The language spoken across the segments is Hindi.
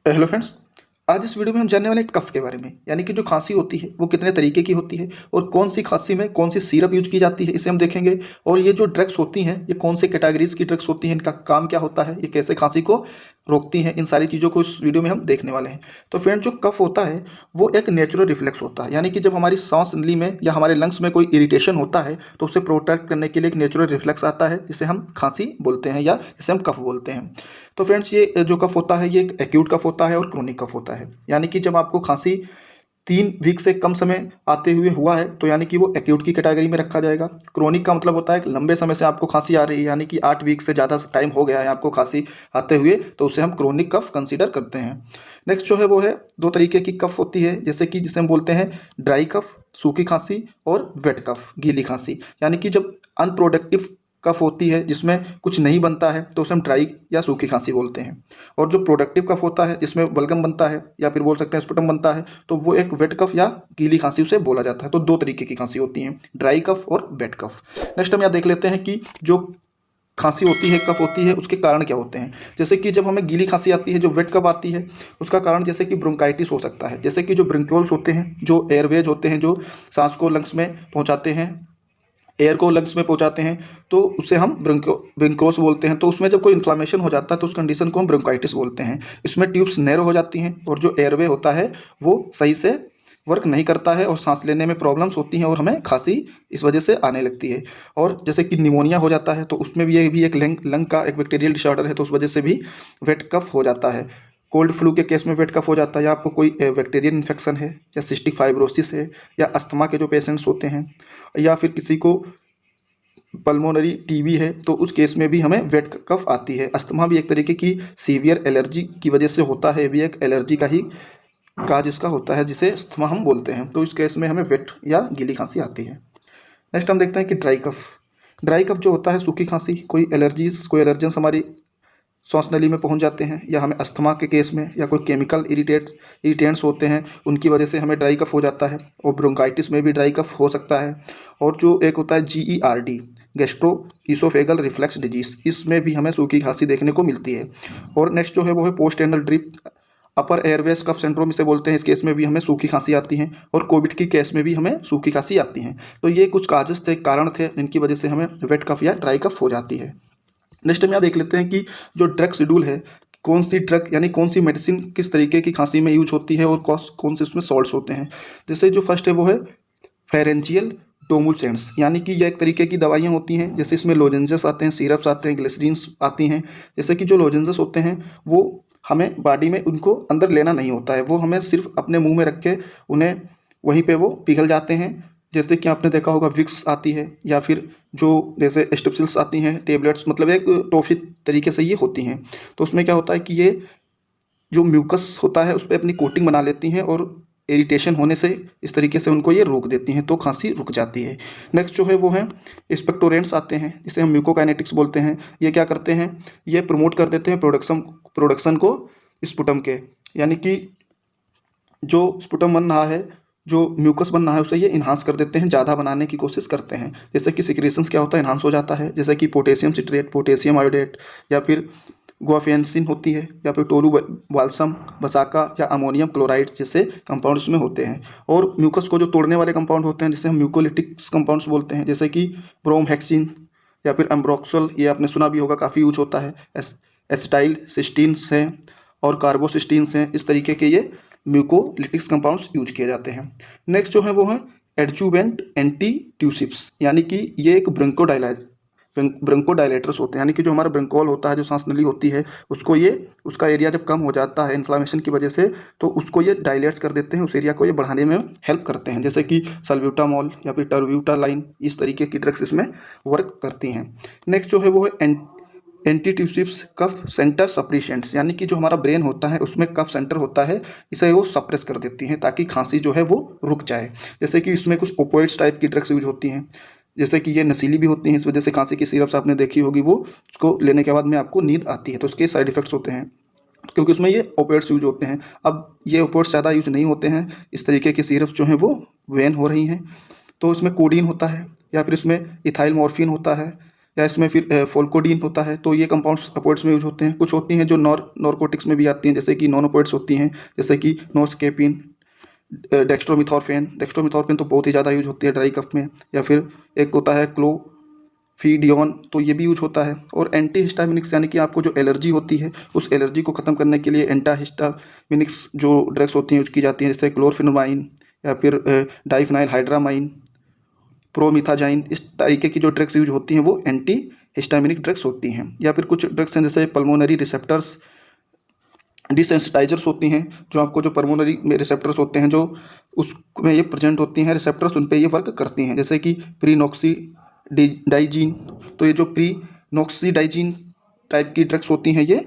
Hello friends. आज इस वीडियो में हम जानने वाले हैं कफ के बारे में, यानी कि जो खांसी होती है वो कितने तरीके की होती है और कौन सी खांसी में कौन सी सिरप यूज की जाती है, इसे हम देखेंगे। और ये जो ड्रग्स होती हैं ये कौन से कैटेगरीज की ड्रग्स होती हैं, इनका काम क्या होता है, ये कैसे खांसी को रोकती हैं, इन सारी चीज़ों को इस वीडियो में हम देखने वाले हैं। तो फ्रेंड, जो कफ होता है वो एक नेचुरल रिफ्लेक्स होता है, यानी कि जब हमारी सांस नली में या हमारे लंग्स में कोई इरिटेशन होता है तो उसे प्रोटेक्ट करने के लिए एक नेचुरल रिफ्लेक्स आता है, जिसे हम खांसी बोलते हैं या जिसे हम कफ बोलते हैं। तो फ्रेंड्स, ये जो कफ होता है ये एक एक्यूट कफ होता है और क्रोनिक कफ होता है। यानी कि जब आपको खांसी 3 वीक से कम समय आते हुए हुआ है तो यानी कि वो एक्यूट की कैटेगरी में रखा जाएगा। क्रोनिक का मतलब होता है कि लंबे समय से आपको खांसी आ रही है, यानी कि 8 वीक से ज़्यादा टाइम हो गया है आपको खांसी आते हुए, तो उसे हम क्रोनिक कफ कंसीडर करते हैं। नेक्स्ट जो है वो है, 2 तरीके की कफ होती है, जैसे कि जिसे हम बोलते हैं ड्राई कफ, सूखी खांसी, और वेट कफ, गीली खांसी। यानी कि जब अनप्रोडक्टिव कफ होती है जिसमें कुछ नहीं बनता है तो उसे हम ड्राई या सूखी खांसी बोलते हैं। और जो प्रोडक्टिव कफ होता है जिसमें बलगम बनता है या फिर बोल सकते हैं स्पुटम बनता है, तो वो एक वेट कफ या गीली खांसी उसे बोला जाता है। तो 2 तरीके की खांसी होती हैं, ड्राई कफ और वेट कफ। नेक्स्ट हम यहाँ देख लेते हैं कि जो खांसी होती है, कफ होती है, उसके कारण क्या होते हैं। जैसे कि जब हमें गीली खांसी आती है, जो वेट कफ आती है, उसका कारण जैसे कि ब्रोंकाइटिस हो सकता है। जैसे कि जो ब्रोंक्यूल्स होते हैं, जो एयरवेज होते हैं, जो सांस को लंग्स में पहुंचाते हैं, एयर को लंग्स में पहुंचाते हैं, तो उसे हम ब्रोंकोस बोलते हैं। तो उसमें जब कोई इन्फ्लामेशन हो जाता है तो उस कंडीशन को हम ब्रोंकाइटिस बोलते हैं। इसमें ट्यूब्स नैरो हो जाती हैं और जो एयरवे होता है वो सही से वर्क नहीं करता है और सांस लेने में प्रॉब्लम्स होती हैं और हमें खांसी इस वजह से आने लगती है। और जैसे कि निमोनिया हो जाता है तो उसमें भी ये भी एक लंग का एक बैक्टीरियल डिसऑर्डर है, तो उस वजह से भी वेट कफ हो जाता है। कोल्ड फ्लू के केस में वेट कफ हो जाता है, या आपको कोई बैक्टीरियल इन्फेक्शन है या सिस्टिक फाइब्रोसिस है या अस्थमा के जो पेशेंट्स होते हैं, या फिर किसी को पल्मोनरी टीबी है, तो उस केस में भी हमें वेट कफ आती है। अस्थमा भी एक तरीके की सीवियर एलर्जी की वजह से होता है, भी एक एलर्जी का ही काज इसका होता है, जिसे अस्थमा हम बोलते हैं। तो इस केस में हमें वेट या गीली खांसी आती है। नेक्स्ट हम देखते हैं कि ड्राई कफ। ड्राई कफ जो होता है सूखी खांसी, कोई एलर्जीज, कोई एलर्जेंस हमारी सांस नली में पहुंच जाते हैं, या हमें अस्थमा के केस में या कोई केमिकल इरिटेंट्स होते हैं उनकी वजह से हमें ड्राई कफ हो जाता है। और ब्रोंकाइटिस में भी ड्राई कफ हो सकता है। और जो एक होता है GERD, gastro oesophageal reflex disease, इसमें भी हमें सूखी खांसी देखने को मिलती है। और नेक्स्ट जो है वो है पोस्ट एनल ड्रिप, अपर एयरवेज कफ सिंड्रोम इसे बोलते हैं। इस केस में भी हमें सूखी खांसी आती है और कोविड की केस में भी हमें सूखी खांसी आती है। तो ये कुछ काजेस थे, कारण थे, जिनकी वजह से हमें वेट कफ या ड्राई कफ हो जाती है। नेक्स्ट हम यहाँ देख लेते हैं कि जो ड्रग शेड्यूल है, कौन सी ड्रग यानी कौन सी मेडिसिन किस तरीके की खांसी में यूज होती है और कौन से उसमें सॉल्ट्स होते हैं। जैसे जो फर्स्ट है वो है फेरेंजियल टोमुलसेंट्स, यानी कि यह एक तरीके की दवाइयाँ होती हैं। जैसे इसमें लोजेंजेस आते हैं, सिरप्स आते हैं, ग्लिसरीन्स आती हैं। जैसे कि जो लोजेंजेस होते हैं वो हमें बॉडी में उनको अंदर लेना नहीं होता है, वो हमें सिर्फ अपने मुंह में रख के उन्हें वहीं पे वो पिघल जाते हैं। जैसे कि आपने देखा होगा विक्स आती है, या फिर जो जैसे स्टेप्सिल्स आती हैं टेबलेट्स, मतलब एक टॉफी तरीके से ये होती हैं। तो उसमें क्या होता है कि ये जो म्यूकस होता है उस पर अपनी कोटिंग बना लेती हैं और इरिटेशन होने से इस तरीके से उनको ये रोक देती हैं, तो खांसी रुक जाती है। नेक्स्ट जो है वो है एक्सपेक्टोरेंट्स आते हैं, जिसे हम म्यूकोकाइनेटिक्स बोलते हैं। ये क्या करते हैं, ये प्रमोट कर देते हैं प्रोडक्शन को स्पुटम के, यानी कि जो स्पुटम बन रहा है, जो म्यूकस बन रहा है, उसे ये इन्हांस कर देते हैं, ज़्यादा बनाने की कोशिश करते हैं। जैसे कि सिक्रेशंस क्या होता है, इन्हांस हो जाता है। जैसे कि पोटेशियम सिट्रेट, पोटेशियम आयोडेट, या फिर गुआफेंसिन होती है, या फिर टोलू बाल्सम, बसाका, या अमोनियम क्लोराइड जैसे कंपाउंड्स में होते हैं। और म्यूकस को जो तोड़ने वाले कंपाउंड होते हैं जिसे हम म्यूकोलिटिक्स कंपाउंड्स बोलते हैं, जैसे कि ब्रोमहेक्सिन या फिर एम्ब्रोक्सल, ये आपने सुना भी होगा, काफ़ी यूज होता है। एसिटाइल सिस्टीन्स हैं और कार्बोसिस्टीन्स हैं, इस तरीके के ये म्यूकोलिटिक्स कंपाउंड्स यूज किए जाते हैं। नेक्स्ट जो है वो है एडजुवेंट एंटी ट्यूसिप्स, यानी कि ये एक ब्रोंकोडायलेटर्स होते हैं। यानी कि जो हमारा ब्रोंकोल होता है, जो सांस नली होती है, उसको ये उसका एरिया जब कम हो जाता है इन्फ्लामेशन की वजह से, तो उसको ये डायलेट्स कर देते हैं, उस एरिया को ये बढ़ाने में हेल्प करते हैं। जैसे कि सल्ब्यूटामॉल या फिर टर्ब्यूटालाइन, इस तरीके की ड्रग्स इसमें वर्क करती हैं। नेक्स्ट जो है वो है एंटीट्यूसिव्स कफ सेंटर सप्रेशेंट्स, यानी कि जो हमारा ब्रेन होता है उसमें कफ सेंटर होता है, इसे वो सप्रेस कर देती हैं ताकि खांसी जो है वो रुक जाए। जैसे कि इसमें कुछ ओपोइड्स टाइप की ड्रग्स यूज होती हैं, जैसे कि ये नशीली भी होती हैं, इस वजह से खांसी की सिरप्स आपने देखी होगी, वो उसको लेने के बाद में आपको नींद आती है, तो उसके साइड इफेक्ट्स होते हैं, क्योंकि उसमें ये ओपिएट्स यूज होते हैं। अब ये ओपिएट्स ज़्यादा यूज नहीं होते हैं, इस तरीके की सिरप्स जो हैं वो बैन हो रही हैं। तो इसमें कोडीन होता है, या फिर इसमें इथाइल मॉर्फिन होता है, या इसमें फिर फोल्कोडीन होता है। तो ये कंपाउंड्स अपोइड्स में यूज होते हैं। कुछ होती हैं जो नॉर्कोटिक्स में भी आती हैं, जैसे कि नॉन अपोइड्स होती हैं, जैसे कि नोस्केपिन, डेक्स्ट्रोमिथॉर्फिन तो बहुत ही ज़्यादा यूज होती है ड्राई कफ में। या फिर एक होता है क्लोफिडियोन, तो ये भी यूज होता है। और एंटी हिस्टामिनिक्स यानी कि आपको जो एलर्जी होती है उस एलर्जी को ख़त्म करने के लिए एंटी हिस्टामिनिक्स जो ड्रग्स होती हैं यूज की जाती हैं, जैसे क्लोरफिनमाइन या फिर डाइफिनाइल हाइड्रामाइन, प्रोमिथाजाइन। इस तरीके की जो ड्रग्स यूज होती हैं वो एंटी हिस्टामिनिक ड्रग्स होती हैं। या फिर कुछ ड्रग्स हैं जैसे पल्मोनरी रिसेप्टर्स डिसेंसिटाइजर्स होती हैं, जो आपको जो पल्मोनरी में रिसेप्टर्स होते हैं जो उसमें ये प्रेजेंट होती हैं रिसेप्टर्स, उन पे ये वर्क करती हैं, जैसे कि प्रीनॉक्सीडाइजीन। तो ये जो प्रीनॉक्सीडाइजीन टाइप की ड्रग्स होती हैं ये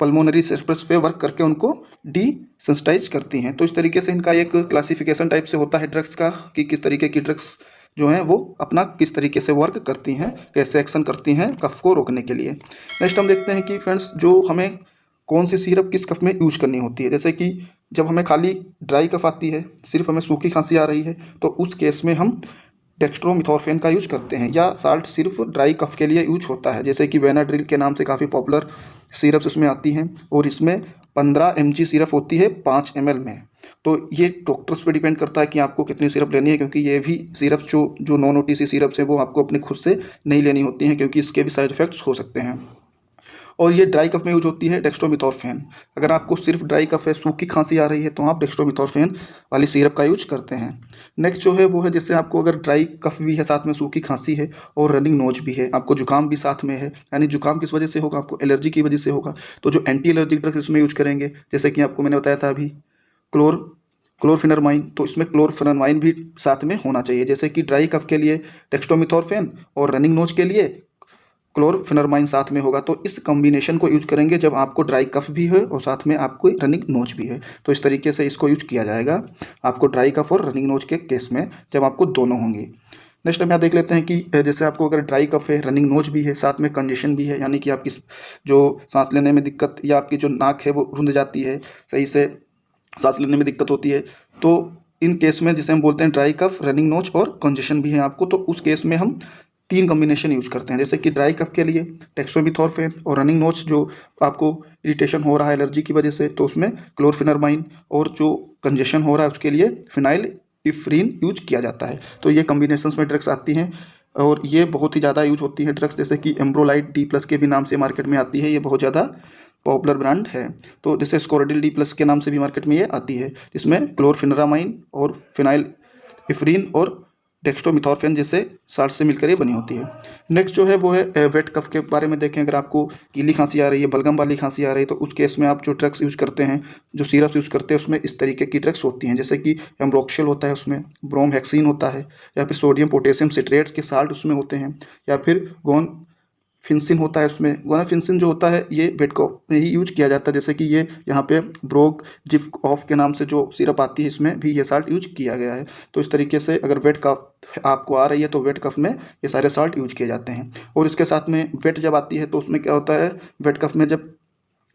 पल्मोनरी रिसेप्टर्स पे वर्क करके उनको डिसेंसिटाइज करती हैं। तो इस तरीके से इनका एक क्लासिफिकेशन टाइप से होता है ड्रग्स का, कि किस तरीके की ड्रग्स जो हैं वो अपना किस तरीके से वर्क करती हैं, कैसे एक्शन करती हैं कफ को रोकने के लिए। नेक्स्ट हम देखते हैं कि फ्रेंड्स जो हमें कौन सी सिरप किस कफ में यूज करनी होती है। जैसे कि जब हमें खाली ड्राई कफ आती है, सिर्फ हमें सूखी खांसी आ रही है, तो उस केस में हम डेक्स्ट्रोमिथॉर्फेन का यूज करते हैं। या साल्ट सिर्फ ड्राई कफ के लिए यूज होता है, जैसे कि वेनाड्रिल के नाम से काफ़ी पॉपुलर सिरप्स इसमें आती हैं, और इसमें 15 mg सिरप होती है 5 ml में। तो ये डॉक्टर्स पे डिपेंड करता है कि आपको कितनी सिरप लेनी है, क्योंकि ये भी सिरप्स जो नॉन OTC सिरप्स हैं वो आपको अपने खुद से नहीं लेनी होती हैं, क्योंकि इसके भी साइड इफेक्ट्स हो सकते हैं। और ये ड्राई कफ में यूज होती है डेक्स्ट्रोमिथॉर्फेन। अगर आपको सिर्फ ड्राई कफ है, सूखी खांसी आ रही है, तो आप डेक्स्ट्रोमिथॉर्फेन वाली सिरप का यूज करते हैं। नेक्स्ट जो है वो है, जिससे आपको अगर ड्राई कफ भी है, साथ में सूखी खांसी है और रनिंग नोज भी है, आपको जुकाम भी साथ में है, यानी जुकाम किस वजह से होगा, आपको एलर्जी की वजह से होगा, तो जो एंटी एलर्जिक ड्रग्स इसमें यूज करेंगे, जैसे कि आपको मैंने बताया था अभी क्लोरफिनरमाइन, तो इसमें क्लोरफिनरमाइन भी साथ में होना चाहिए। जैसे कि ड्राई कफ के लिए डेक्स्ट्रोमिथॉर्फेन और रनिंग नोज के लिए क्लोरफिनरमाइन साथ में होगा। तो इस कॉम्बिनेशन को यूज करेंगे जब आपको ड्राई कफ भी है और साथ में आपको रनिंग नोज भी है। तो इस तरीके से इसको यूज किया जाएगा आपको ड्राई कफ और रनिंग नोज के केस में, जब आपको दोनों होंगी। नेक्स्ट हम यहाँ देख लेते हैं कि जैसे आपको अगर ड्राई कफ है, रनिंग नोज भी है, साथ में कंजेशन भी है, यानी कि आपकी जो सांस लेने में दिक्कत या आपकी जो नाक है वो रुंध जाती है, सही से सांस लेने में दिक्कत होती है, तो इन केस में जिसे हम बोलते हैं ड्राई कफ, रनिंग नोज और कंजेशन भी है आपको, तो उस केस में हम 3 कॉम्बिनेशन यूज करते हैं। जैसे कि ड्राई कफ के लिए डेक्स्ट्रोमिथॉर्फेन, और रनिंग नोज जो आपको इरिटेशन हो रहा है एलर्जी की वजह से, तो उसमें क्लोरफिनरमाइन, और जो कंजेशन हो रहा है उसके लिए फिनाइल इफ्रीन यूज किया जाता है। तो ये कॉम्बिनेशंस में ड्रग्स आती हैं और ये बहुत ही ज़्यादा यूज होती है ड्रग्स, जैसे कि एम्ब्रोलाइड D+ के भी नाम से मार्केट में आती है, ये बहुत ज़्यादा पॉपुलर ब्रांड है। तो जैसे स्कोरेडिल D+ के नाम से भी मार्केट में ये आती है, जिसमें क्लोरफिनरामाइन और फिनाइल इफ्रीन और डेक्स्ट्रोमिथॉर्फेन जैसे साल्ट से मिलकर ये बनी होती है। नेक्स्ट जो है वो है वेट कफ के बारे में देखें। अगर आपको गीली खांसी आ रही है, बलगम वाली खांसी आ रही है, तो उस केस में आप जो ड्रग्स यूज करते हैं, जो सिरप्स यूज करते हैं, उसमें इस तरीके की ड्रग्स होती हैं, जैसे कि एम्ब्रोक्सिल होता है, उसमें ब्रोमहेक्सिन होता है, या फिर सोडियम पोटेशियम सिट्रेट्स के साल्ट उसमें होते हैं, या फिर गोनाफिन्सिन होता है। उसमें गोनाफिन्सिन जो होता है ये वेट कफ में ही यूज किया जाता है, जैसे कि ये यहाँ पे ब्रोग जिफ ऑफ के नाम से जो सिरप आती है, इसमें भी ये साल्ट यूज किया गया है। तो इस तरीके से अगर वेट कफ आपको आ रही है तो वेट कफ में ये सारे साल्ट यूज किए जाते हैं। और इसके साथ में वेट जब आती है तो उसमें क्या होता है, वेट कफ में जब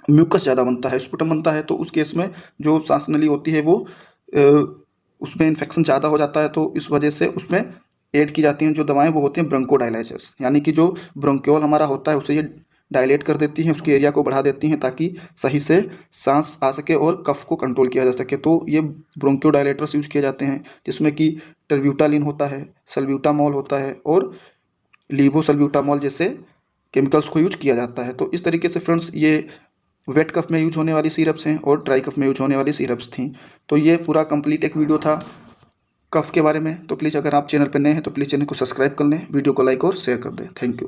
म्यूकस ज़्यादा बनता है, स्पुटम बनता है, तो उस केस में जो सांस नली होती है वो उसमें इन्फेक्शन ज़्यादा हो जाता है, तो इस वजह से उसमें ऐड की जाती हैं जो दवाएं, वो होती हैं ब्रोंकोडायलाइजर्स, यानी कि जो ब्रोंक्योल हमारा होता है उसे ये डायलेट कर देती हैं, उसके एरिया को बढ़ा देती हैं, ताकि सही से सांस आ सके और कफ को कंट्रोल किया जा सके। तो ये ब्रोंक्योडायलेटर्स यूज किए जाते हैं, जिसमें कि टर्ब्यूटालिन होता है, सल्ब्यूटामॉल होता है, और लीवोसल्ब्यूटामॉल जैसे केमिकल्स को यूज किया जाता है। तो इस तरीके से फ्रेंड्स ये वेट कफ में यूज होने वाली सिरप्स हैं और ड्राई कफ में यूज होने वाली सिरप्स थी। तो ये पूरा कंप्लीट एक वीडियो था कफ के बारे में। तो प्लीज़ अगर आप चैनल पर नए हैं तो प्लीज़ चैनल को सब्सक्राइब कर लें, वीडियो को लाइक और शेयर कर दें। Thank you.